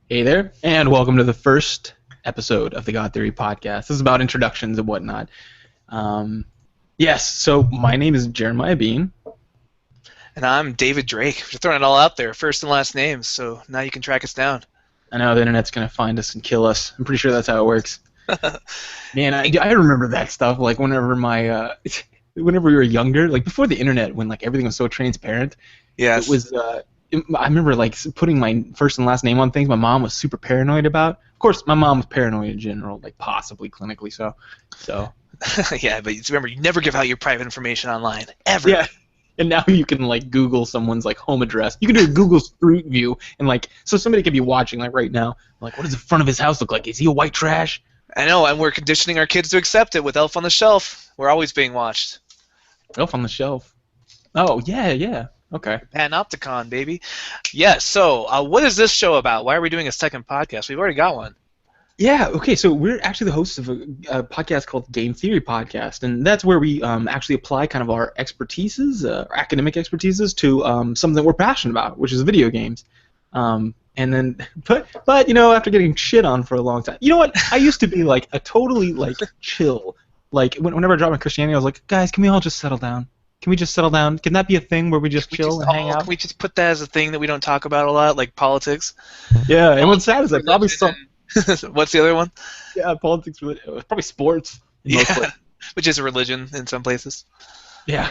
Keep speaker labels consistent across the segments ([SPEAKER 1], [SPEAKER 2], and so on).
[SPEAKER 1] Hey there, and welcome to the first episode of the God Theory podcast. This is about introductions and whatnot. Um, yes, so my name is Jeremiah Bean.
[SPEAKER 2] And I'm David Drake. We're throwing it all out there, first and last names, so now you can track us down.
[SPEAKER 1] I know the internet's going to find us and kill us. I'm pretty sure that's how it works. Man, I remember that stuff, like whenever whenever we were younger, like before the internet, when like everything was so transparent,
[SPEAKER 2] Yes.
[SPEAKER 1] it was, I remember like putting my first and last name on things my mom was super paranoid about. Of course, my mom was paranoid in general, like possibly clinically so.
[SPEAKER 2] Yeah, but remember, you never give out your private information online, ever.
[SPEAKER 1] Yeah. And now you can like Google someone's like home address. You can do a Google Street View and like so somebody could be watching like right now. Like, what does the front of his house look like? Is he a white trash?
[SPEAKER 2] I know, and we're conditioning our kids to accept it with Elf on the Shelf. We're always being watched.
[SPEAKER 1] Elf on the Shelf. Oh yeah. Okay.
[SPEAKER 2] Panopticon, baby. Yeah, so what is this show about? Why are we doing a second podcast? We've already got one.
[SPEAKER 1] Yeah. Okay. So we're actually the hosts of a podcast called Game Theory Podcast, and that's where we actually apply kind of our expertises, our academic expertises, to something that we're passionate about, which is video games. And then, but after getting shit on for a long time, you know what? I used to be like a totally like chill. Like whenever I dropped my Christianity, I was like, guys, can we all just settle down? Can we just settle down? Can that be a thing where we just chill and hang out?
[SPEAKER 2] Can we just put that as a thing that we don't talk about a lot, like politics?
[SPEAKER 1] Yeah. And what's sad is like probably some.
[SPEAKER 2] What's the other one?
[SPEAKER 1] Yeah, politics, probably sports.
[SPEAKER 2] Yeah, which is a religion in some places.
[SPEAKER 1] Yeah.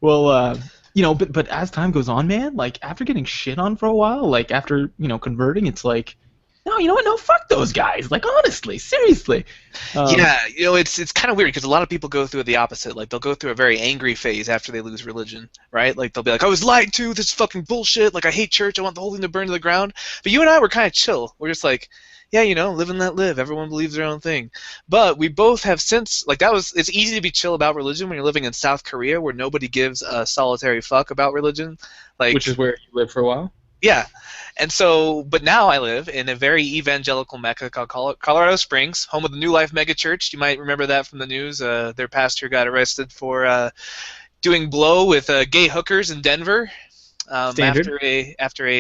[SPEAKER 1] Well, but as time goes on, man, like after getting shit on for a while, like after converting, it's like, no, you know what? No, fuck those guys. Like honestly, seriously.
[SPEAKER 2] Yeah, it's kind of weird because a lot of people go through the opposite. Like they'll go through a very angry phase after they lose religion, right? Like they'll be like, I was lied to. This is fucking bullshit. Like I hate church. I want the whole thing to burn to the ground. But you and I were kind of chill. We're just like, yeah, live and let live. Everyone believes their own thing. But we both have since, like it's easy to be chill about religion when you're living in South Korea where nobody gives a solitary fuck about religion. Like,
[SPEAKER 1] which is where you lived for a while.
[SPEAKER 2] Yeah. And so, but now I live in a very evangelical mecca called Colorado Springs, home of the New Life megachurch. You might remember that from the news. Their pastor got arrested for doing blow with gay hookers in Denver after a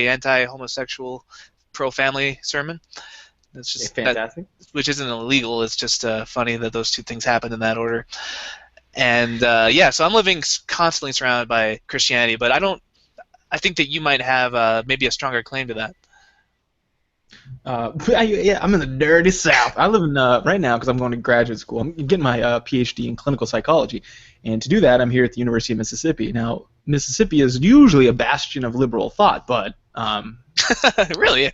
[SPEAKER 2] anti-homosexual pro-family sermon. That's just
[SPEAKER 1] fantastic.
[SPEAKER 2] Which isn't illegal. It's just funny that those two things happened in that order. And so I'm living constantly surrounded by Christianity, but I think that you might have maybe a stronger claim to that.
[SPEAKER 1] I'm in the dirty South. I live in right now because I'm going to graduate school. I'm getting my PhD in clinical psychology, and to do that, I'm here at the University of Mississippi. Now, Mississippi is usually a bastion of liberal thought, but
[SPEAKER 2] really.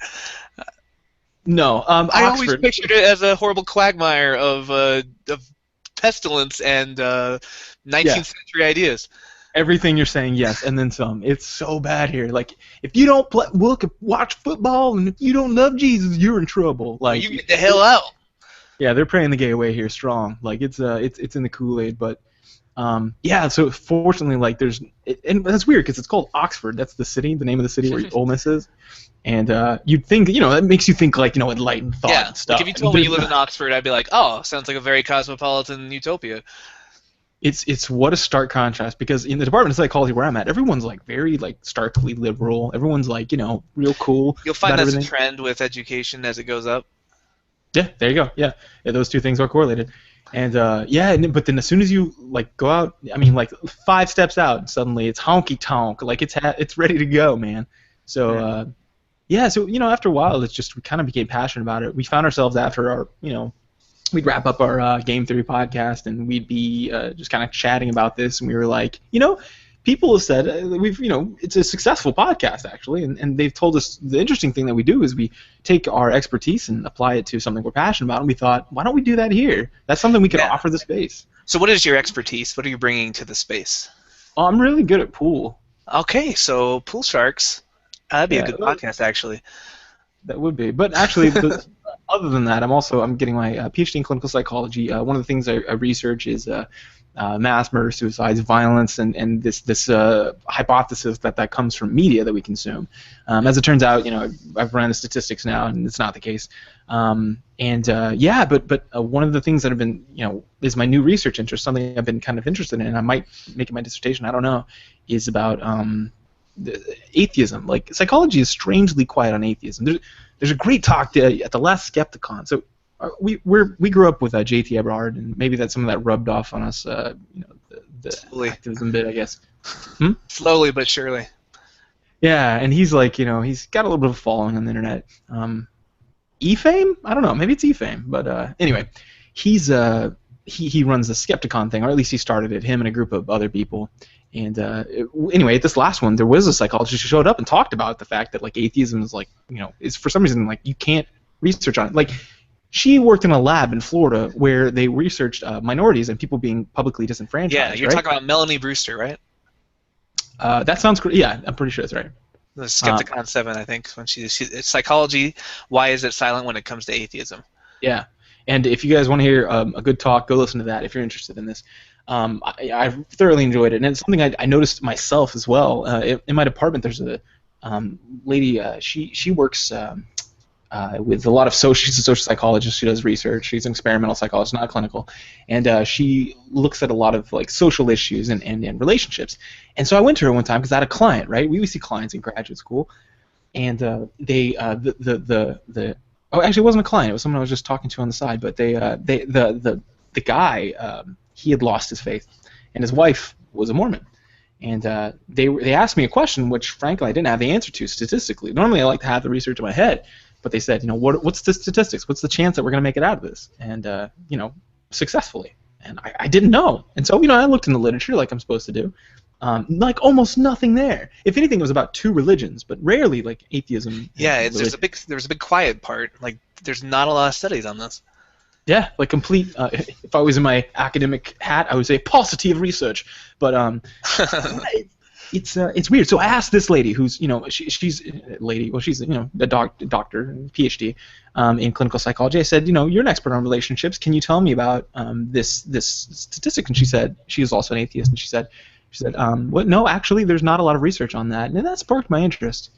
[SPEAKER 1] No,
[SPEAKER 2] I
[SPEAKER 1] Oxford.
[SPEAKER 2] always pictured it as a horrible quagmire of pestilence and 19th century ideas.
[SPEAKER 1] Everything you're saying, yes, and then some. It's so bad here. Like, if you don't watch football, and if you don't love Jesus, you're in trouble. Like,
[SPEAKER 2] you get the hell out.
[SPEAKER 1] Yeah, they're praying the gay away here strong. Like, it's in the Kool-Aid, but so fortunately, like, and that's weird because it's called Oxford. That's the name of the city where Ole Miss is. And you'd think, that makes you think, like, enlightened thought and stuff.
[SPEAKER 2] Like if you told me you live in Oxford, I'd be like, oh, sounds like a very cosmopolitan utopia.
[SPEAKER 1] It's what a stark contrast, because in the Department of Psychology where I'm at, everyone's, like, very, like, starkly liberal. Everyone's, like, real cool.
[SPEAKER 2] You'll find that's a trend with education as it goes up.
[SPEAKER 1] Yeah, there you go. Yeah, those two things are correlated. And, but then as soon as you, like, go out, I mean, like, 5 steps out, suddenly it's honky-tonk. Like, it's ready to go, man. So, after a while, we kind of became passionate about it. We found ourselves after our, we'd wrap up our Game Theory podcast, and we'd be just kind of chatting about this, and we were like, people have said it's a successful podcast actually, and they've told us the interesting thing that we do is we take our expertise and apply it to something we're passionate about, and we thought, why don't we do that here? That's something we could offer the space.
[SPEAKER 2] So what is your expertise? What are you bringing to the space?
[SPEAKER 1] Oh, I'm really good at pool.
[SPEAKER 2] Okay, so Pool Sharks. That'd be a good podcast, actually.
[SPEAKER 1] That would be. But actually, other than that, I'm getting my PhD in clinical psychology. One of the things I research is mass murder, suicides, violence, and this hypothesis that comes from media that we consume. As it turns out, I've ran the statistics now, and it's not the case. But one of the things that have been, is my new research interest, something I've been kind of interested in, and I might make it my dissertation, I don't know, is about atheism. Like psychology is strangely quiet on atheism. There's a great talk at the last Skepticon. So we grew up with J.T. Eberhard, and maybe that some of that rubbed off on us. The
[SPEAKER 2] Slowly.
[SPEAKER 1] activism bit, I guess.
[SPEAKER 2] Slowly but surely.
[SPEAKER 1] Yeah, and he's like, he's got a little bit of a following on the internet. E-Fame? I don't know. Maybe it's E-Fame. But anyway, he's he runs the Skepticon thing, or at least he started it. Him and a group of other people. And anyway, at this last one, there was a psychologist who showed up and talked about the fact that like atheism is like, is for some reason like you can't research on it. Like she worked in a lab in Florida where they researched minorities and people being publicly disenfranchised.
[SPEAKER 2] Yeah, you're
[SPEAKER 1] right?
[SPEAKER 2] talking about Melanie Brewster, right?
[SPEAKER 1] That sounds correct. Yeah, I'm pretty sure that's right.
[SPEAKER 2] The Skepticon 7, I think, when it's psychology. Why is it silent when it comes to atheism?
[SPEAKER 1] Yeah, and if you guys want to hear a good talk, go listen to that if you're interested in this. I thoroughly enjoyed it, and it's something I noticed myself as well. In my department, there's a lady. She works with a lot of she's a social psychologist. She does research. She's an experimental psychologist, not clinical, and she looks at a lot of like social issues and relationships. And so I went to her one time because I had a client. Right, we see clients in graduate school, and oh, actually, it wasn't a client. It was someone I was just talking to on the side. But the guy, he had lost his faith, and his wife was a Mormon. And they asked me a question, which frankly I didn't have the answer to statistically. Normally I like to have the research in my head, but they said, what's the statistics? What's the chance that we're going to make it out of this? And successfully. And I didn't know. And so I looked in the literature like I'm supposed to do. Like almost nothing there. If anything, it was about two religions, but rarely like atheism.
[SPEAKER 2] Yeah, there's a big quiet part. Like there's not a lot of studies on this.
[SPEAKER 1] Yeah, like complete. If I was in my academic hat, I would say paucity of research. But it's weird. So I asked this lady, who's she's a lady. Well, she's a doctor, PhD in clinical psychology. I said, you're an expert on relationships. Can you tell me about this statistic? And she said she is also an atheist, and she said, what? No, actually, there's not a lot of research on that, and that sparked my interest.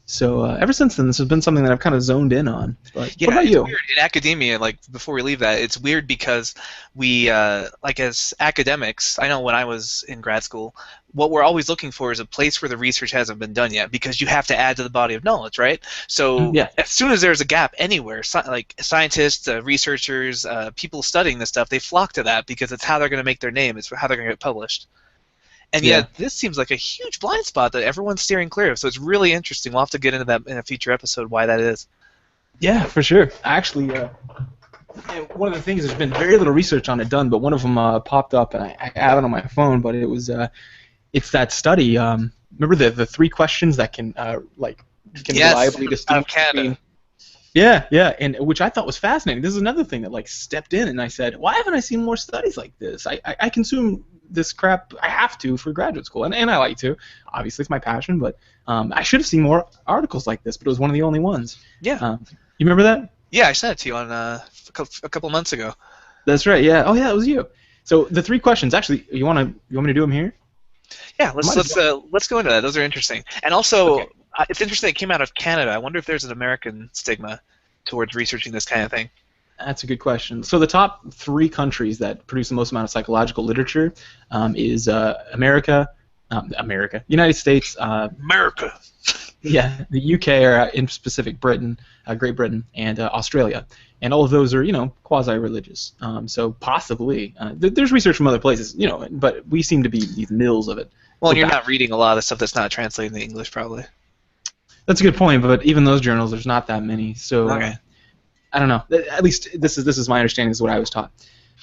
[SPEAKER 1] So ever since then, this has been something that I've kind of zoned in on. But
[SPEAKER 2] yeah,
[SPEAKER 1] what about you?
[SPEAKER 2] Weird. In academia, like before we leave that, it's weird because we, like as academics, I know when I was in grad school, what we're always looking for is a place where the research hasn't been done yet, because you have to add to the body of knowledge, right? So as soon as there's a gap anywhere, like scientists, researchers, people studying this stuff, they flock to that because it's how they're going to make their name. It's how they're going to get published. And yet, this seems like a huge blind spot that everyone's steering clear of. So it's really interesting. We'll have to get into that in a future episode, why that is.
[SPEAKER 1] Yeah, for sure. Actually, one of the things, there's been very little research on it done, but one of them popped up, and I have it on my phone, but it was, it's that study. Remember the 3 questions that can reliably distinguish between... Yeah, and which I thought was fascinating. This is another thing that stepped in, and I said, why haven't I seen more studies like this? I consume this crap. I have to for graduate school, and I like to. Obviously, it's my passion, but I should have seen more articles like this. But it was one of the only ones.
[SPEAKER 2] Yeah.
[SPEAKER 1] You remember that?
[SPEAKER 2] Yeah, I sent it to you on a couple months ago.
[SPEAKER 1] That's right. Yeah. Oh, yeah, it was you. So the 3 questions. Actually, you want me to do them here?
[SPEAKER 2] Yeah. Let's go into that. Those are interesting. And also, it's interesting. It came out of Canada. I wonder if there's an American stigma towards researching this kind of thing.
[SPEAKER 1] That's a good question. So the top 3 countries that produce the most amount of psychological literature is America, United States,
[SPEAKER 2] America.
[SPEAKER 1] Yeah, the UK, or in specific Britain, Great Britain, and Australia, and all of those are quasi-religious. So possibly there's research from other places, but we seem to be these mills of it.
[SPEAKER 2] Well, and you're not reading a lot of stuff that's not translated into English, probably.
[SPEAKER 1] That's a good point, but even those journals, there's not that many. So
[SPEAKER 2] okay.
[SPEAKER 1] I don't know. At least this is my understanding. This is what I was taught.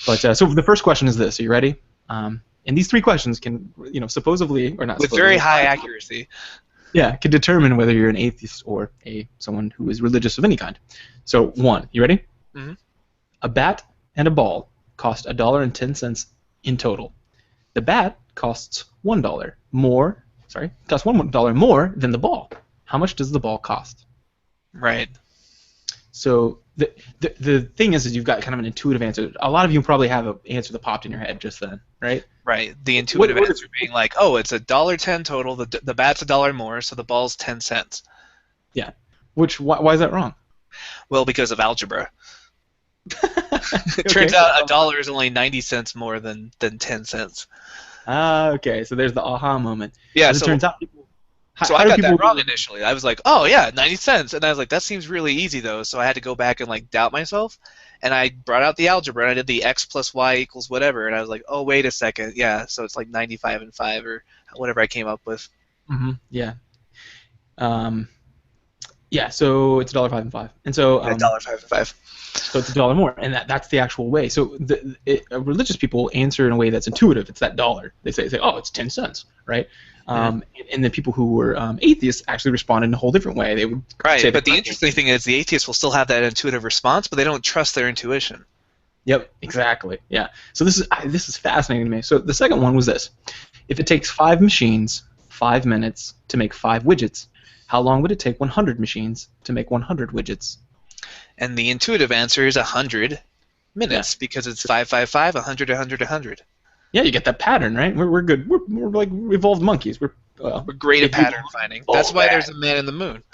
[SPEAKER 1] But so the first question is this: are you ready? And these 3 questions can, supposedly or not,
[SPEAKER 2] with very high accuracy.
[SPEAKER 1] Yeah, can determine whether you're an atheist or someone who is religious of any kind. So 1, you ready?
[SPEAKER 2] Mm-hmm.
[SPEAKER 1] A bat and a ball cost $1.10 in total. The bat costs $1 more. Costs $1 more than the ball. How much does the ball cost?
[SPEAKER 2] Right.
[SPEAKER 1] So the thing is you've got kind of an intuitive answer. A lot of you probably have an answer that popped in your head just then, right?
[SPEAKER 2] Right. The intuitive answer being like, oh, it's $1.10 total. The bat's $1 more, so the ball's 10 cents.
[SPEAKER 1] Yeah. Why is that wrong?
[SPEAKER 2] Well, because of algebra. It turns out $1 is only 90 cents more than 10 cents.
[SPEAKER 1] Okay. So there's the aha moment.
[SPEAKER 2] Yeah.
[SPEAKER 1] As it turns out,
[SPEAKER 2] So
[SPEAKER 1] How
[SPEAKER 2] I
[SPEAKER 1] do
[SPEAKER 2] got that
[SPEAKER 1] people?
[SPEAKER 2] wrong initially. I was like, oh yeah, 90 cents. And I was like, that seems really easy though. So I had to go back and like doubt myself. And I brought out the algebra and I did the x plus y equals whatever. And I was like, oh, wait a second. Yeah, so it's like 95 and 5 or whatever I came up with.
[SPEAKER 1] Yeah. Um, yeah. So it's $1.05 and 5, and so
[SPEAKER 2] Yeah, $1.55.
[SPEAKER 1] so it's $1 more, and that's the actual way. So religious people answer in a way that's intuitive. It's that dollar. They say, oh, it's 10 cents, right? And the people who were atheists actually responded in a whole different way. They would say
[SPEAKER 2] Right, but the interesting thing is the atheists will still have that intuitive response, but they don't trust their intuition.
[SPEAKER 1] Yep, exactly. Yeah. So this is fascinating to me. So the second one was this: if it takes 5 machines 5 minutes to make 5 widgets, how long would it take 100 machines to make 100 widgets?
[SPEAKER 2] And the intuitive answer is 100 minutes because it's 555, 100, 100, 100.
[SPEAKER 1] Yeah, you get that pattern, right? We're good. We're like evolved monkeys. We're
[SPEAKER 2] great at pattern finding. That's why there's a man in the moon.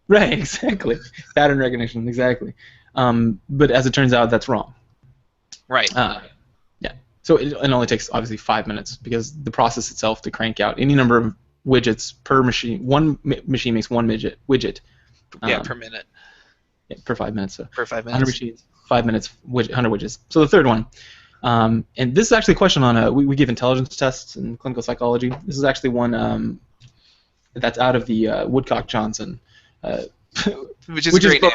[SPEAKER 1] Right, exactly. Pattern recognition, exactly. But as it turns out, that's wrong.
[SPEAKER 2] Right.
[SPEAKER 1] Yeah. So it only takes obviously 5 minutes because the process itself to crank out any number of widgets per machine. One machine makes one widget.
[SPEAKER 2] Per minute.
[SPEAKER 1] Yeah, per 5 minutes. So
[SPEAKER 2] per 5 minutes.
[SPEAKER 1] 100 machines, 5 minutes, 100 widgets. So the third one. And this is actually a question on we give intelligence tests in clinical psychology. This is actually one that's out of the Woodcock-Johnson,
[SPEAKER 2] which is a great name.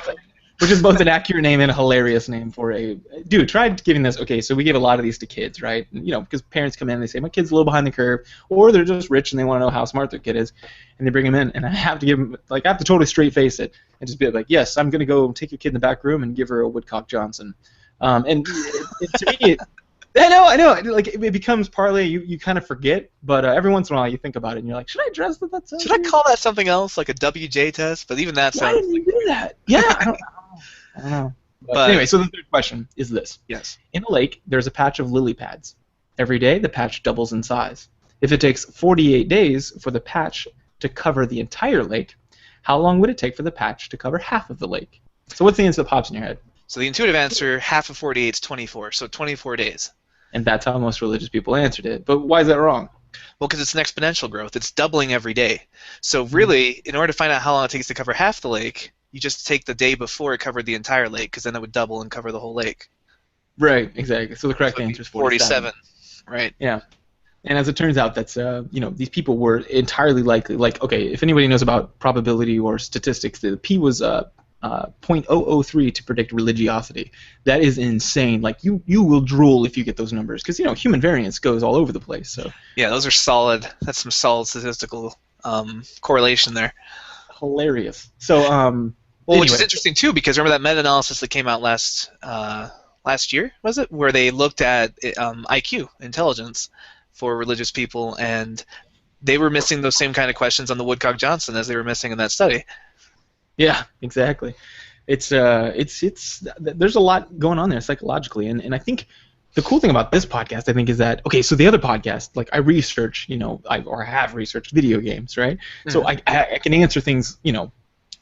[SPEAKER 1] Which is both an accurate name and a hilarious name for a dude. Try giving this. Okay, so we give a lot of these to kids, right? Because parents come in and they say my kid's a little behind the curve, or they're just rich and they want to know how smart their kid is, and they bring him in, and I have to give them I have to totally straight face it and just be like, yes, I'm gonna go take your kid in the back room and give her a Woodcock-Johnson, and to me. I know. Like it becomes partly you kind of forget, but every once in a while you think about it and you're like, should I address that?
[SPEAKER 2] Should I call that something else, like a WJ test? But even that sounds.
[SPEAKER 1] Why didn't you do that? Yeah, I don't know. But anyway, so the third question is this:
[SPEAKER 2] yes,
[SPEAKER 1] in a lake, there's a patch of lily pads. Every day, the patch doubles in size. If it takes 48 days for the patch to cover the entire lake, how long would it take for the patch to cover half of the lake? So what's the answer that pops in your head?
[SPEAKER 2] So the intuitive answer, half of 48 is 24, so 24 days.
[SPEAKER 1] And that's how most religious people answered it. But why is that wrong?
[SPEAKER 2] Well, because it's an exponential growth. It's doubling every day. So really, in order to find out how long it takes to cover half the lake, you just take the day before it covered the entire lake, because then it would double and cover the whole lake.
[SPEAKER 1] Right, exactly. So the correct answer is 47.
[SPEAKER 2] Right.
[SPEAKER 1] Yeah. And as it turns out, that's these people were entirely likely. Like, okay, if anybody knows about probability or statistics, the P was 0.003 to predict religiosity. That is insane. Like you will drool if you get those numbers because human variance goes all over the place. So
[SPEAKER 2] yeah, those are solid. That's some solid statistical correlation there.
[SPEAKER 1] Hilarious. So
[SPEAKER 2] well, anyway. Which is interesting too because remember that meta-analysis that came out last year, was it, where they looked at IQ, intelligence, for religious people, and they were missing those same kind of questions on the Woodcock-Johnson as they were missing in that study.
[SPEAKER 1] Yeah, exactly. It's there's a lot going on there psychologically, and I think the cool thing about this podcast, I think, is that so the other podcast, like I research, I have researched video games, right? Mm-hmm. So I can answer things,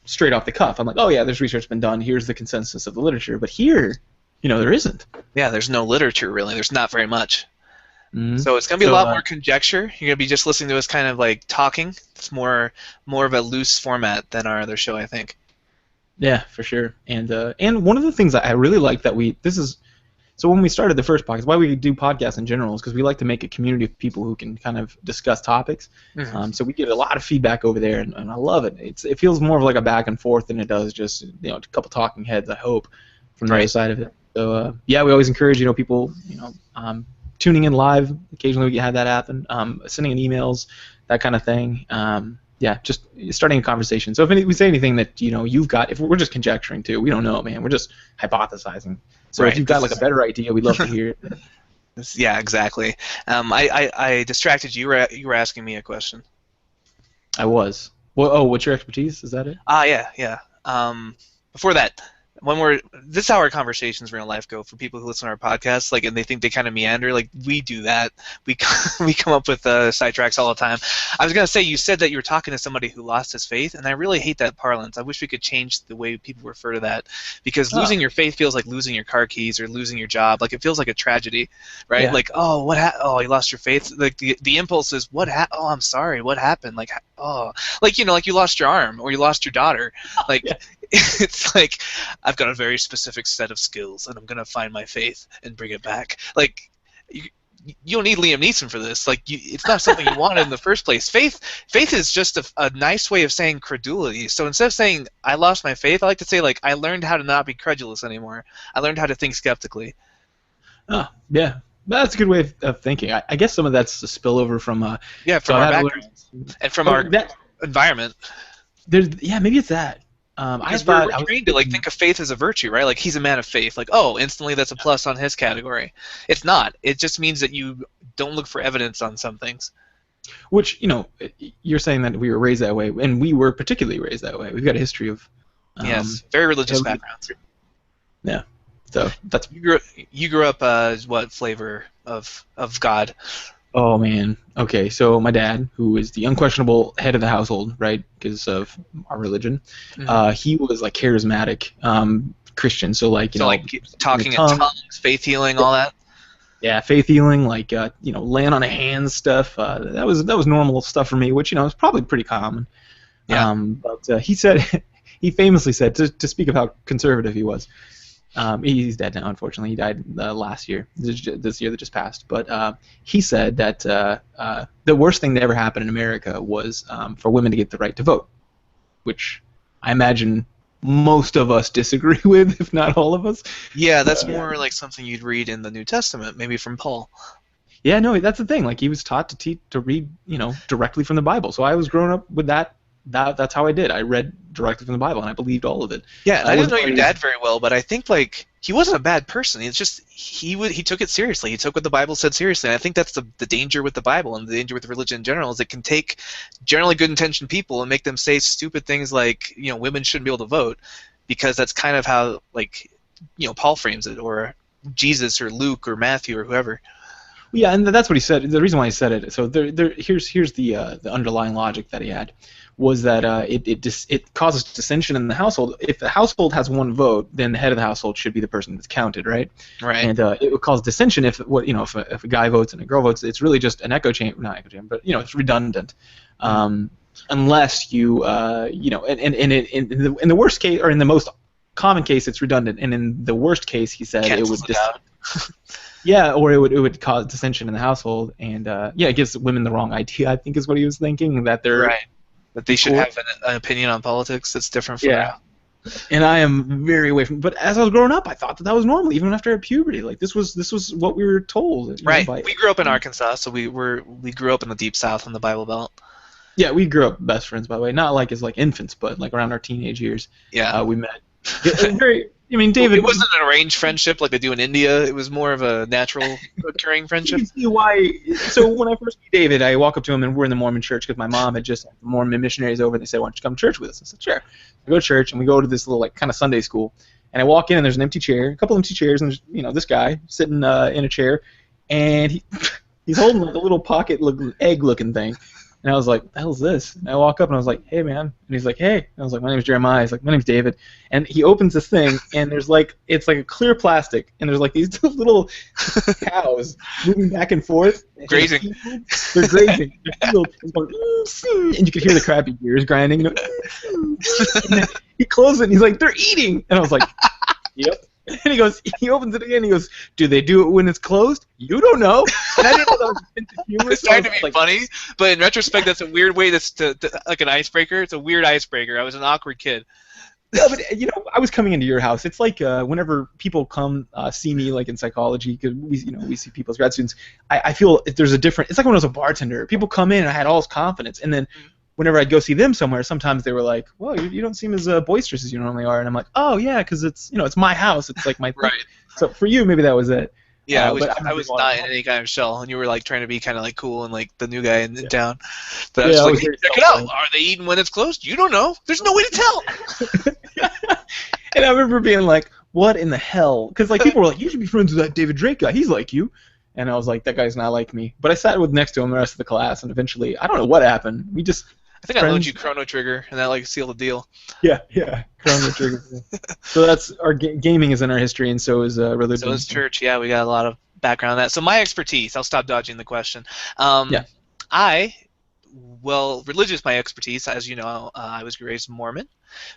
[SPEAKER 1] straight off the cuff. I'm like, oh yeah, there's research been done. Here's the consensus of the literature, but here, there isn't.
[SPEAKER 2] Yeah, there's no literature really. There's not very much. Mm-hmm. So it's gonna be a lot more conjecture. You're gonna be just listening to us kind of like talking. It's more of a loose format than our other show, I think.
[SPEAKER 1] Yeah, for sure. And one of the things I really like that so when we started the first podcast, why we do podcasts in general is because we like to make a community of people who can kind of discuss topics. Mm-hmm. So we get a lot of feedback over there, and I love it. It feels more of like a back and forth than it does just a couple talking heads. I hope from the other side of it. So yeah, we always encourage people tuning in live. Occasionally we have that happen. Sending in emails, that kind of thing. Yeah, just starting a conversation. So if we say anything that you've got, if we're just conjecturing too, we don't know, man. We're just hypothesizing. So if you've got like a better idea, we'd love to hear it.
[SPEAKER 2] Yeah, exactly. I distracted you. You were asking me a question.
[SPEAKER 1] I was. Well, what's your expertise? Is that it?
[SPEAKER 2] Yeah. Before that, when we're this is how our conversations in real life go for people who listen to our podcasts, like, and they think they kind of meander. Like, we do that. We we come up with sidetracks all the time. I was gonna say, you said that you were talking to somebody who lost his faith, and I really hate that parlance. I wish we could change the way people refer to that, because
[SPEAKER 1] Oh,
[SPEAKER 2] losing your faith feels like losing your car keys or losing your job. Like, it feels like a tragedy, right?
[SPEAKER 1] yeah.
[SPEAKER 2] Like, oh, oh, you lost your faith. Like, the impulse is, oh, I'm sorry, what happened? Like, oh, like, like you lost your arm or you lost your daughter. Like,
[SPEAKER 1] Yeah.
[SPEAKER 2] it's like, I've got a very specific set of skills, and I'm gonna find my faith and bring it back. Like, you don't need Liam Neeson for this. Like, it's not something you wanted in the first place. Faith is just a nice way of saying credulity. So instead of saying I lost my faith, I like to say, like, I learned how to not be credulous anymore. I learned how to think skeptically.
[SPEAKER 1] Oh, yeah. That's a good way of thinking. I guess some of that's a spillover from.
[SPEAKER 2] Yeah,
[SPEAKER 1] So
[SPEAKER 2] from
[SPEAKER 1] I
[SPEAKER 2] our
[SPEAKER 1] had to
[SPEAKER 2] backgrounds and from
[SPEAKER 1] oh,
[SPEAKER 2] our environment.
[SPEAKER 1] yeah, maybe it's that. I
[SPEAKER 2] Because
[SPEAKER 1] thought
[SPEAKER 2] we're
[SPEAKER 1] I was
[SPEAKER 2] trained to, like,
[SPEAKER 1] thinking,
[SPEAKER 2] think of faith as a virtue, right? Like, he's a man of faith. Like, oh, instantly that's a plus on his category. It's not. It just means that you don't look for evidence on some things.
[SPEAKER 1] which you're saying that we were raised that way, and we were particularly raised that way. We've got a history of,
[SPEAKER 2] Yes, very religious
[SPEAKER 1] yeah,
[SPEAKER 2] backgrounds.
[SPEAKER 1] yeah. So that's
[SPEAKER 2] You grew up what flavor of God?
[SPEAKER 1] oh man. Okay, so my dad, who is the unquestionable head of the household, right, because of our religion,
[SPEAKER 2] Mhm.
[SPEAKER 1] he was like charismatic Christian. So like
[SPEAKER 2] So, like, talking in
[SPEAKER 1] tongue,
[SPEAKER 2] tongues, faith healing, all that.
[SPEAKER 1] yeah, faith healing, like laying on a hand stuff. That was normal stuff for me, which is probably pretty common.
[SPEAKER 2] Yeah.
[SPEAKER 1] But he said, he famously said, to speak of how conservative he was. He's dead now, unfortunately. He died last year, this year that just passed. But he said that the worst thing that ever happened in America was for women to get the right to vote, which I imagine most of us disagree with, if not all of us.
[SPEAKER 2] Yeah, that's more like something you'd read in the New Testament, maybe from Paul.
[SPEAKER 1] Yeah, no, that's the thing. Like he was taught to read, directly from the Bible. So I was growing up with that. That's how I did. I read directly from the Bible, and I believed all of it.
[SPEAKER 2] Yeah, and I didn't know your
[SPEAKER 1] wasn't
[SPEAKER 2] dad very well, but I think, like, he wasn't a bad person. It's just he took it seriously. He took what the Bible said seriously, and I think that's the danger with the Bible and the danger with religion in general, is it can take generally good-intentioned people and make them say stupid things like, women shouldn't be able to vote, because that's kind of how, like, Paul frames it, or Jesus or Luke or Matthew or whoever.
[SPEAKER 1] Yeah, and that's what he said. The reason why he said it. So here's the underlying logic that he had, was that it causes dissension in the household. If the household has one vote, then the head of the household should be the person that's counted, right?
[SPEAKER 2] Right.
[SPEAKER 1] And it would cause dissension if a guy votes and a girl votes. It's really just an echo chamber, not echo chamber, but it's redundant. Unless in the worst case, or in the most common case, it's redundant, and in the worst case, he said it would yeah, or it would cause dissension in the household, and it gives women the wrong idea, I think is what he was thinking, that they're
[SPEAKER 2] right, that they should have an opinion on politics that's different from their own.
[SPEAKER 1] And I am very away from. But as I was growing up, I thought that was normal, even after puberty. Like this was what we were told.
[SPEAKER 2] Right. We grew up in Arkansas, so we grew up in the deep South in the Bible Belt.
[SPEAKER 1] Yeah, we grew up best friends, by the way. Not like as like infants, but like around our teenage years.
[SPEAKER 2] Yeah.
[SPEAKER 1] We met. David.
[SPEAKER 2] It wasn't an arranged friendship like they do in India. It was more of a natural occurring friendship.
[SPEAKER 1] You see why? So when I first meet David, I walk up to him, and we're in the Mormon church because my mom had just had the Mormon missionaries over, and they said, "Why don't you come to church with us?" I said, "Sure." I go to church, and we go to this little like kind of Sunday school, and I walk in, and there's an empty chair, a couple empty chairs, and there's this guy sitting in a chair, and he's holding like a little pocket egg looking thing. And I was like, the hell's this? And I walk up and I was like, hey, man. And he's like, hey. And I was like, my name's Jeremiah. He's like, my name's David. And he opens this thing, and it's like a clear plastic, and there's like these little cows moving back and forth.
[SPEAKER 2] Grazing.
[SPEAKER 1] They're grazing. They're field. And you could hear the crappy gears grinding. And then he closes it, and he's like, they're eating. And I was like, yep. And he opens it again, and he goes, do they do it when it's closed? You don't know. And I didn't know that was a sense of humor.
[SPEAKER 2] It's trying to be funny, but in retrospect, that's a weird way to like an icebreaker. It's a weird icebreaker. I was an awkward kid.
[SPEAKER 1] Yeah, but I was coming into your house. It's like whenever people come see me, like in psychology, because we see people as grad students. I feel there's a different. It's like when I was a bartender. People come in, and I had all this confidence, and then whenever I'd go see them somewhere, sometimes they were like, "Well, you don't seem as boisterous as you normally are," and I'm like, "Oh yeah, because it's it's my house. It's like my thing."
[SPEAKER 2] Right.
[SPEAKER 1] So for you, maybe that was it.
[SPEAKER 2] Yeah, I was not in any kind of shell, and you were like trying to be kind of like cool and like the new guy in town. But I was like, hey, check it out. Are they eating when it's closed? You don't know. There's no way to tell.
[SPEAKER 1] And I remember being like, what in the hell? Because like people were like, you should be friends with that David Drake guy. He's like you. And I was like, that guy's not like me. But I sat with next to him the rest of the class, and eventually, I don't know what happened. We just
[SPEAKER 2] I think I loaned
[SPEAKER 1] friends.
[SPEAKER 2] you Chrono Trigger, and that like sealed the deal.
[SPEAKER 1] Yeah, yeah. Chrono Trigger. So that's our gaming is in our history, and so is
[SPEAKER 2] So
[SPEAKER 1] religion.
[SPEAKER 2] is church. Yeah, we got a lot of background on that. So my expertise, I'll stop dodging the question.
[SPEAKER 1] Yeah.
[SPEAKER 2] I, well, religious my expertise. As you know, I was raised Mormon,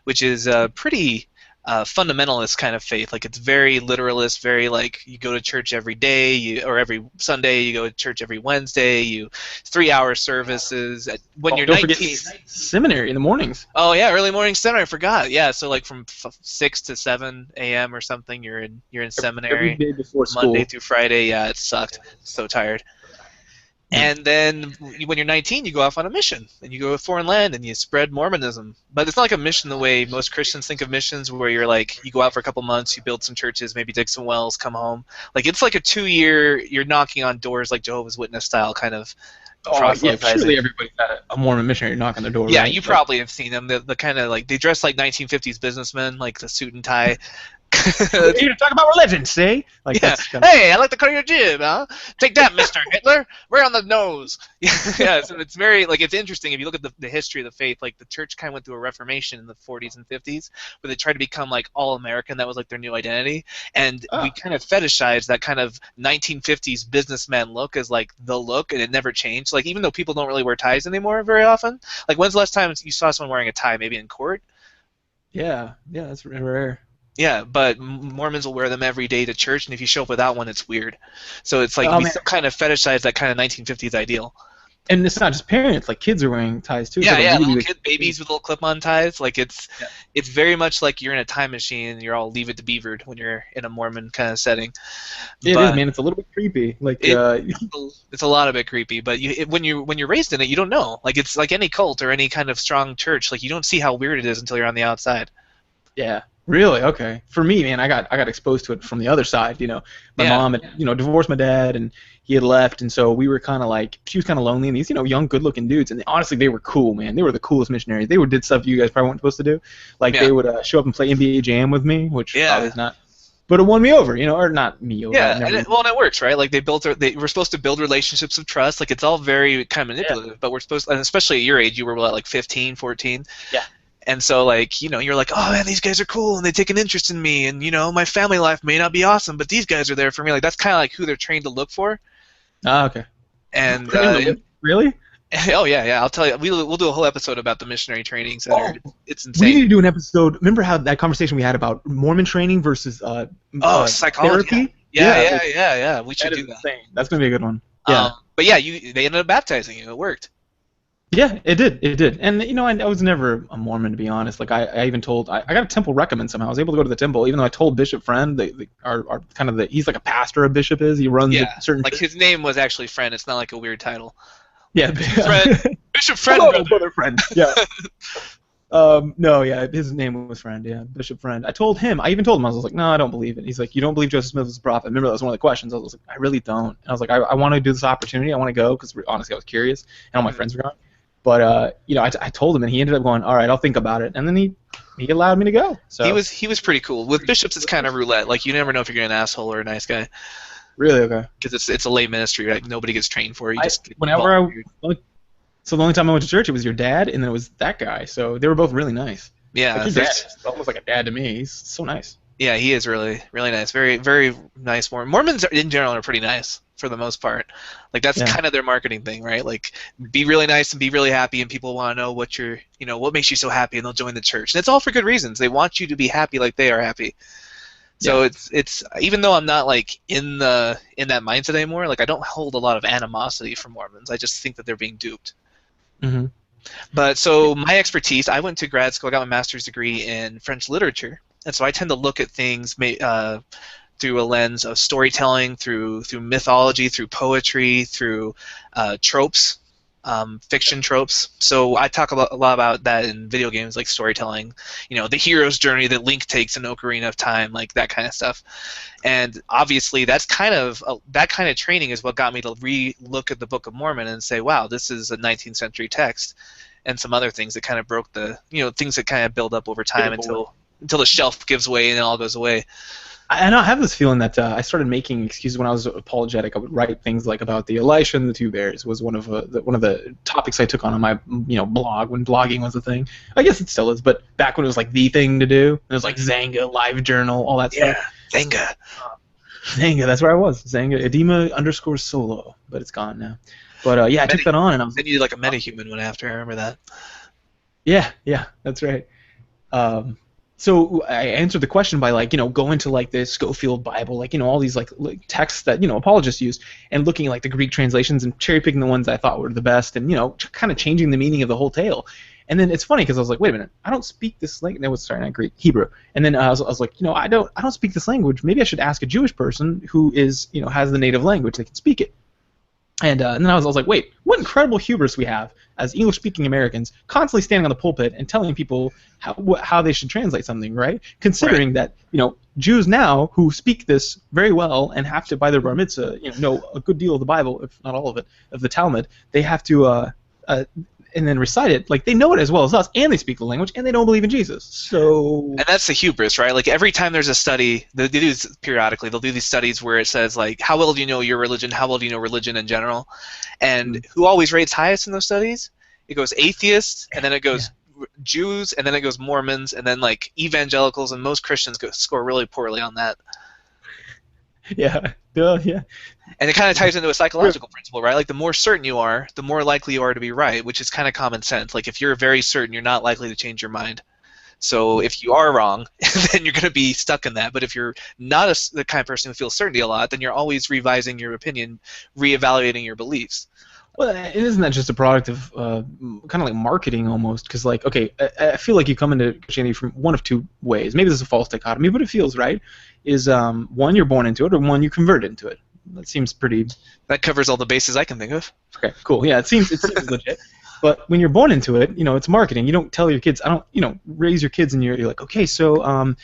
[SPEAKER 2] which is a pretty fundamentalist kind of faith. Like it's very literalist, very like you go to church every day, or every Sunday. You go to church every Wednesday. 3-hour services. When
[SPEAKER 1] Oh,
[SPEAKER 2] you're
[SPEAKER 1] don't forget
[SPEAKER 2] 19.
[SPEAKER 1] seminary in the mornings.
[SPEAKER 2] Oh yeah, early morning seminary. I forgot. Yeah, so like from 6 to 7 a.m. or something, you're in
[SPEAKER 1] Every
[SPEAKER 2] seminary
[SPEAKER 1] day before
[SPEAKER 2] Monday
[SPEAKER 1] school.
[SPEAKER 2] through Friday. Yeah, it sucked. So tired.
[SPEAKER 1] Yeah.
[SPEAKER 2] And then when you're 19, you go off on a mission, and you go to a foreign land, and you spread Mormonism. But it's not like a mission the way most Christians think of missions, where you're like, you go out for a couple months, you build some churches, maybe dig some wells, come home. Like it's like a 2-year, you're knocking on doors like Jehovah's Witness style kind of
[SPEAKER 1] Oh yeah,
[SPEAKER 2] proselytizing.
[SPEAKER 1] surely everybody's got a Mormon missionary knocking the door,
[SPEAKER 2] Yeah,
[SPEAKER 1] right?
[SPEAKER 2] you probably have seen them. The kind of like they dress like 1950s businessmen, like the suit and tie.
[SPEAKER 1] We're here to talk about religion, see? Like
[SPEAKER 2] Yeah.
[SPEAKER 1] that's kind of,
[SPEAKER 2] Hey, I like the cut of your jib, huh? Take that, Mr. Hitler. We're on the nose. Yeah, so it's very like it's interesting if you look at the history of the faith. Like the church kind of went through a reformation in the 40s and 50s, where they tried to become like all American. That was like their new identity, and we kind of fetishized that kind of 1950s businessman look as like the look, and it never changed. Like even though people don't really wear ties anymore very often. Like when's the last time you saw someone wearing a tie? Maybe in court.
[SPEAKER 1] yeah, that's rare.
[SPEAKER 2] Yeah, but Mormons will wear them every day to church, and if you show up without one, it's weird. So it's like
[SPEAKER 1] Oh
[SPEAKER 2] we
[SPEAKER 1] man,
[SPEAKER 2] still kind of fetishize that kind of 1950s ideal.
[SPEAKER 1] and it's not just parents; like kids are wearing ties too. It's
[SPEAKER 2] Yeah,
[SPEAKER 1] like a
[SPEAKER 2] yeah,
[SPEAKER 1] really
[SPEAKER 2] little
[SPEAKER 1] big
[SPEAKER 2] kid babies with little clip-on ties. Like
[SPEAKER 1] yeah.
[SPEAKER 2] it's very much like you're in a time machine and you're all Leave It to Beavered when you're in a Mormon kind of setting.
[SPEAKER 1] It is,
[SPEAKER 2] But
[SPEAKER 1] man. It's a little bit creepy. Like,
[SPEAKER 2] it it's a lot of it creepy. But when you're raised in it, you don't know. Like it's like any cult or any kind of strong church. Like you don't see how weird it is until you're on the outside.
[SPEAKER 1] yeah, really. Okay. For me, man, I got exposed to it from the other side. My
[SPEAKER 2] Yeah.
[SPEAKER 1] mom had divorced my dad, and he had left, and so we were kind of like she was kind of lonely, and these young, good-looking dudes, and honestly, they were cool, man. They were the coolest missionaries. They did stuff you guys probably weren't supposed to do, like
[SPEAKER 2] Yeah.
[SPEAKER 1] they would show up and play NBA Jam with me, which
[SPEAKER 2] Yeah.
[SPEAKER 1] probably is not. But it won me over, or not me over.
[SPEAKER 2] Yeah,
[SPEAKER 1] I never,
[SPEAKER 2] and it works, right? Like they were supposed to build relationships of trust. Like it's all very kind of manipulative, but we're supposed, and especially at your age, you were what, like 15, 14.
[SPEAKER 1] Yeah.
[SPEAKER 2] And so like you're like, oh man, these guys are cool, and they take an interest in me, and my family life may not be awesome, but these guys are there for me. Like that's kind of like who they're trained to look for.
[SPEAKER 1] Okay.
[SPEAKER 2] And
[SPEAKER 1] Really?
[SPEAKER 2] oh yeah, I'll tell you, we'll do a whole episode about the missionary training center. It's
[SPEAKER 1] We
[SPEAKER 2] insane.
[SPEAKER 1] need to do an episode. Remember how that conversation we had about Mormon training versus
[SPEAKER 2] Psychology.
[SPEAKER 1] therapy?
[SPEAKER 2] Yeah. We should
[SPEAKER 1] That is
[SPEAKER 2] do that.
[SPEAKER 1] insane. That's gonna be a good one. Yeah.
[SPEAKER 2] But yeah, they ended up baptizing you. It worked.
[SPEAKER 1] Yeah, it did. And I was never a Mormon, to be honest. Like I even told I got a temple recommend somehow. I was able to go to the temple, even though I told Bishop Friend, our kind of he's like a pastor. A bishop is. He runs a certain.
[SPEAKER 2] Like his name was actually Friend. It's not like a weird title.
[SPEAKER 1] Yeah,
[SPEAKER 2] Friend. Bishop Friend.
[SPEAKER 1] Hello, brother Friend. Yeah. No, yeah, his name was Friend. Yeah, Bishop Friend. I told him. I even told him. I was like, no, I don't believe it. He's like, you don't believe Joseph Smith was a prophet? Remember, that was one of the questions. I was like, I really don't. And I was like, I want to do this opportunity. I want to go because honestly, I was curious, and all my friends were going. But I told him, and he ended up going, all right, I'll think about it. And then he allowed me to go. So
[SPEAKER 2] He was pretty cool. With bishops, it's kind of roulette. Like you never know if you're an asshole or a nice guy.
[SPEAKER 1] Really, okay.
[SPEAKER 2] Because it's a lay ministry, right? Nobody gets trained for it. You just
[SPEAKER 1] So the only time I went to church, it was your dad, and then it was that guy. So they were both really nice.
[SPEAKER 2] Yeah,
[SPEAKER 1] Like your dad is almost like a dad to me. He's so nice.
[SPEAKER 2] Yeah, he is really, really nice. Very, very nice. Mormons in general are pretty nice for the most part. Like that's kind of their marketing thing, right? Like be really nice and be really happy, and people want to know what makes you so happy, and they'll join the church. And it's all for good reasons. They want you to be happy like they are happy. So it's even though I'm not like in that mindset anymore, like I don't hold a lot of animosity for Mormons. I just think that they're being duped.
[SPEAKER 1] Mm-hmm.
[SPEAKER 2] But so my expertise, I went to grad school. I got my master's degree in French literature, and so I tend to look at things through a lens of storytelling, through mythology, through poetry, through tropes, fiction tropes. So I talk a lot about that in video games, like storytelling. The hero's journey that Link takes in Ocarina of Time, like that kind of stuff. And obviously, that kind of training is what got me to re-look at the Book of Mormon and say, wow, this is a 19th century text, and some other things that kind of broke the things that kind of build up over time until until the shelf gives way and it all goes away.
[SPEAKER 1] And I have this feeling that I started making excuses when I was apologetic. I would write things like about the Elisha and the two bears was one of the topics I took on my blog when blogging was a thing. I guess it still is, but back when it was like the thing to do, it was like Zanga, Live Journal, all that stuff.
[SPEAKER 2] Zanga.
[SPEAKER 1] Zanga, that's where I was. Zanga, Edema_solo, but it's gone now. But yeah, I took that on and I was.
[SPEAKER 2] Then you did like a metahuman one after. I remember that.
[SPEAKER 1] Yeah, that's right. So I answered the question by go into like the Schofield Bible, all these like texts that apologists use, and looking at like the Greek translations and cherry picking the ones I thought were the best, and kind of changing the meaning of the whole tale. And then it's funny because I was like, wait a minute, I don't speak this language. No, sorry, not Greek, Hebrew. And then I was like, I don't speak this language. Maybe I should ask a Jewish person who is has the native language. They can speak it. And then I was like, wait, what incredible hubris we have as English-speaking Americans constantly standing on the pulpit and telling people how they should translate something, right? Considering that, Jews now who speak this very well and have to, by their bar mitzvah, know a good deal of the Bible, if not all of it, of the Talmud, they have to, and then recite it, like they know it as well as us, and they speak the language, and they don't believe in Jesus. So.
[SPEAKER 2] And that's the hubris, right? Like every time there's a study, they do this periodically. They'll do these studies where it says like, how well do you know your religion? How well do you know religion in general? And who always rates highest in those studies? It goes atheists, and then it goes Jews, and then it goes Mormons, and then like evangelicals, and most Christians score really poorly on that.
[SPEAKER 1] Yeah.
[SPEAKER 2] And it kind of ties into a psychological principle, right? Like the more certain you are, the more likely you are to be right, which is kind of common sense. Like if you're very certain, you're not likely to change your mind. So if you are wrong, then you're going to be stuck in that. But if you're not the kind of person who feels certainty a lot, then you're always revising your opinion, reevaluating your beliefs.
[SPEAKER 1] Well, isn't that just a product of kind of like marketing almost? Because like, okay, I feel like you come into Christianity from one of two ways. Maybe this is a false dichotomy, but it feels right. Is one, you're born into it, or one, you convert into it. That seems pretty.
[SPEAKER 2] That covers all the bases I can think of.
[SPEAKER 1] Okay, cool. Yeah, it seems legit. But when you're born into it, it's marketing. You don't tell your kids. I don't, raise your kids and you're like, okay, so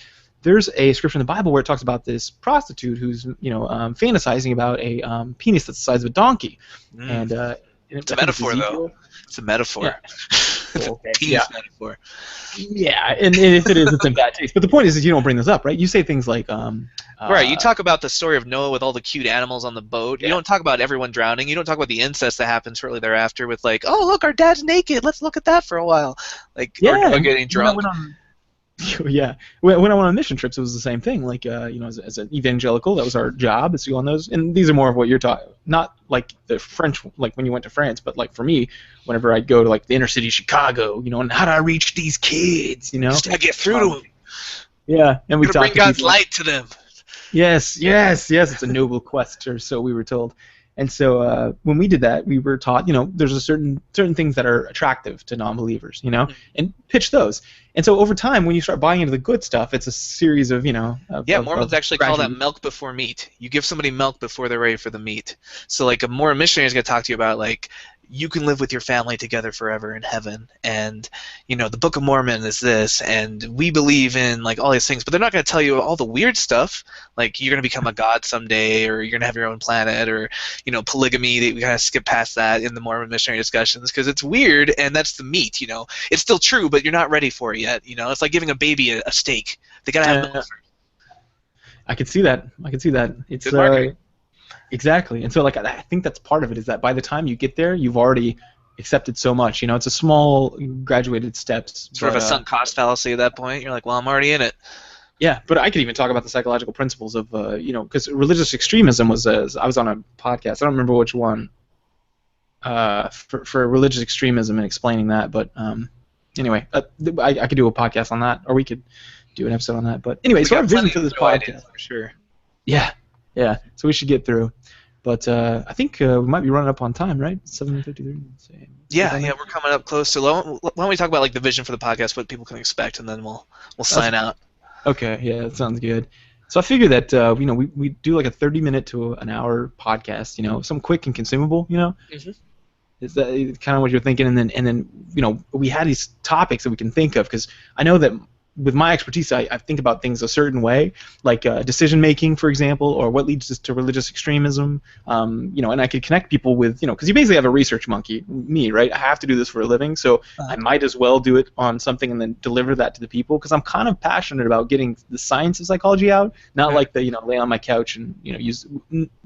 [SPEAKER 1] there's a scripture in the Bible where it talks about this prostitute who's fantasizing about a penis that's the size of a donkey, and
[SPEAKER 2] it's a metaphor though. It's a metaphor.
[SPEAKER 1] Yeah.
[SPEAKER 2] It's
[SPEAKER 1] okay.
[SPEAKER 2] a penis metaphor.
[SPEAKER 1] Yeah, and if it is, it's in bad taste. But the point is you don't bring this up, right? You say things like,
[SPEAKER 2] right. You talk about the story of Noah with all the cute animals on the boat. You don't talk about everyone drowning. You don't talk about the incest that happens shortly thereafter with like, oh look, our dad's naked. Let's look at that for a while. Like, or Noah getting drunk.
[SPEAKER 1] Yeah, when I went on mission trips, it was the same thing. Like, as an evangelical, that was our job, is to go on those. And these are more of what you're talking, not like the French, like when you went to France, but like for me, whenever I'd go to like the inner city of Chicago, and how do I reach these kids,
[SPEAKER 2] Just gotta get through to them.
[SPEAKER 1] Yeah, and we
[SPEAKER 2] bring God's light to them.
[SPEAKER 1] Yes, it's a noble quest, or so we were told. And so when we did that, we were taught, there's a certain things that are attractive to non-believers, and pitch those. And so over time, when you start buying into the good stuff, it's a series of,
[SPEAKER 2] Mormons actually call that milk before meat. You give somebody milk before they're ready for the meat. So like a Mormon missionary is going to talk to you about like, you can live with your family together forever in heaven, and the Book of Mormon is this, and we believe in like all these things, but they're not going to tell you all the weird stuff, like you're going to become a god someday, or you're going to have your own planet, or polygamy. We kind of skip past that in the Mormon missionary discussions because it's weird, and that's the meat. It's still true, but you're not ready for it yet. It's like giving a baby a steak. They got to have milk first.
[SPEAKER 1] I could see that. It's exactly. And so like I think that's part of it, is that by the time you get there, you've already accepted so much. It's a small graduated steps.
[SPEAKER 2] Sort of a sunk cost fallacy at that point. You're like, well, I'm already in it.
[SPEAKER 1] Yeah, but I could even talk about the psychological principles of, because religious extremism was, I was on a podcast, I don't remember which one, for religious extremism and explaining that, but anyway, I could do a podcast on that, or we could do an episode on that. But anyway, so our vision for this podcast.
[SPEAKER 2] For sure.
[SPEAKER 1] Yeah, so we should get through. But I think we might be running up on time, right? 7:53.
[SPEAKER 2] Yeah, we're coming up close. So why don't we talk about like the vision for the podcast, what people can expect, and then we'll sign out.
[SPEAKER 1] Okay, yeah, that sounds good. So I figure that we do like a 30-minute to an hour podcast, something quick and consumable,
[SPEAKER 2] Mm-hmm.
[SPEAKER 1] Is that kind of what you're thinking? And then we had these topics that we can think of, because I know that with my expertise, I think about things a certain way, like decision making, for example, or what leads us to religious extremism. And I could connect people with, because you basically have a research monkey, me, right? I have to do this for a living, so I might as well do it on something and then deliver that to the people, because I'm kind of passionate about getting the science of psychology out, not like the lay on my couch and use.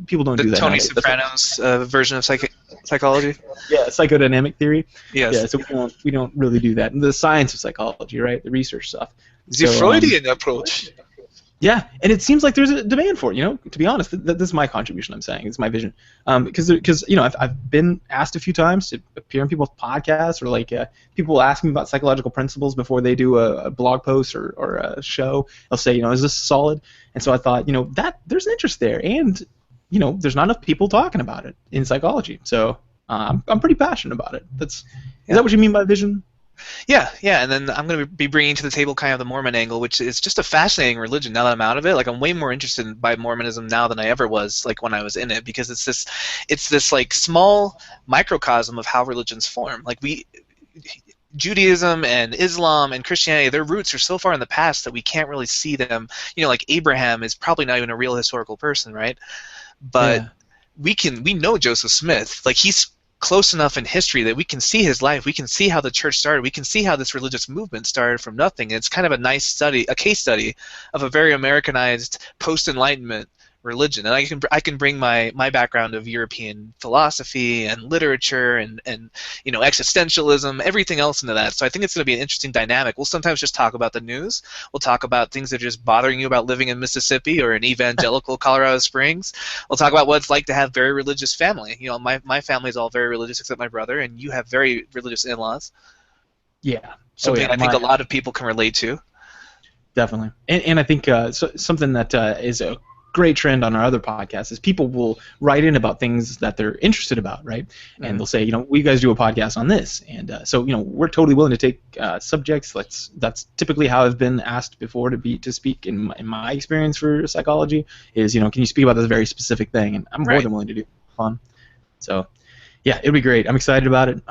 [SPEAKER 1] People don't do that.
[SPEAKER 2] Tony
[SPEAKER 1] nowadays.
[SPEAKER 2] Soprano's version of psychology.
[SPEAKER 1] Yeah, psychodynamic theory.
[SPEAKER 2] Yes.
[SPEAKER 1] Yeah, so we don't really do that. And the science of psychology, right? The research stuff.
[SPEAKER 2] The Freudian approach.
[SPEAKER 1] Yeah, and it seems like there's a demand for it. To be honest, this is my contribution. I'm saying it's my vision, because I've been asked a few times to appear on people's podcasts, or people ask me about psychological principles before they do a blog post or a show. They'll say, is this solid? And so I thought, that there's an interest there, and there's not enough people talking about it in psychology. So I'm pretty passionate about it. Is that what you mean by vision?
[SPEAKER 2] Yeah, and then I'm going to be bringing to the table kind of the Mormon angle, which is just a fascinating religion now that I'm out of it. Like, I'm way more interested by Mormonism now than I ever was, like, when I was in it, because it's this like small microcosm of how religions form. Like, Judaism and Islam and Christianity, their roots are so far in the past that we can't really see them. Like Abraham is probably not even a real historical person, right? But we know Joseph Smith. Like, he's close enough in history that we can see his life. We can see how the church started. We can see how this religious movement started from nothing. And it's kind of a nice study, a case study of a very Americanized post-Enlightenment religion. And I can bring my background of European philosophy and literature and existentialism, everything else into that. So I think it's going to be an interesting dynamic. We'll sometimes just talk about the news. We'll talk about things that are just bothering you about living in Mississippi or in evangelical Colorado Springs. We'll talk about what it's like to have very religious family. My family is all very religious except my brother, and you have very religious in-laws.
[SPEAKER 1] Yeah.
[SPEAKER 2] Something I think a lot of people can relate to.
[SPEAKER 1] Definitely. And I think something that is a great trend on our other podcasts is people will write in about things that they're interested about, right? Mm-hmm. And they'll say, we guys do a podcast on this, and so we're totally willing to take subjects. That's typically how I've been asked before to speak in my experience for psychology. Is can you speak about this very specific thing? And I'm more than willing to do fun. So yeah, it'll be great. I'm excited about it.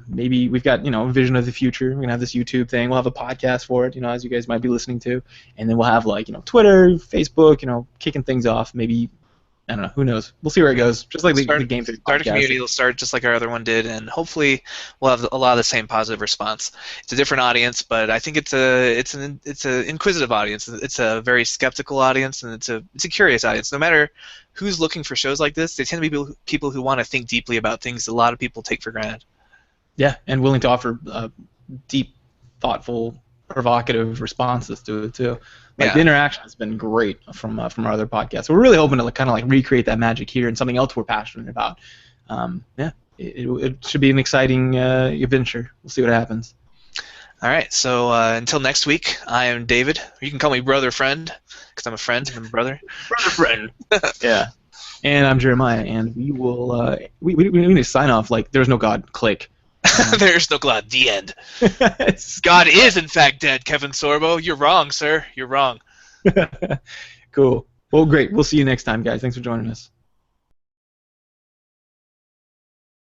[SPEAKER 1] Maybe we've got a vision of the future. We're gonna have this YouTube thing. We'll have a podcast for it, as you guys might be listening to, and then we'll have Twitter, Facebook, kicking things off. Maybe I don't know. Who knows? We'll see where it goes. Just like the Game Theory podcast.
[SPEAKER 2] Start a community. It'll start just like our other one did, and hopefully we'll have a lot of the same positive response. It's a different audience, but I think it's an inquisitive audience. It's a very skeptical audience, and it's a curious audience. No matter who's looking for shows like this, they tend to be people who want to think deeply about things a lot of people take for granted. Yeah,
[SPEAKER 1] and willing to offer deep, thoughtful, provocative responses to it too. The interaction has been great from our other podcasts. So we're really hoping to kind of recreate that magic here and something else we're passionate about. It should be an exciting adventure. We'll see what happens.
[SPEAKER 2] All right. So until next week, I am David. You can call me brother friend because I'm a friend and I'm a brother.
[SPEAKER 1] Brother friend. Yeah. And I'm Jeremiah, and we will we need to sign off like there's no God. Click.
[SPEAKER 2] There's no God. The end. God is, in fact, dead, Kevin Sorbo. You're wrong, sir. You're wrong.
[SPEAKER 1] Cool. Well, great. We'll see you next time, guys. Thanks for joining us.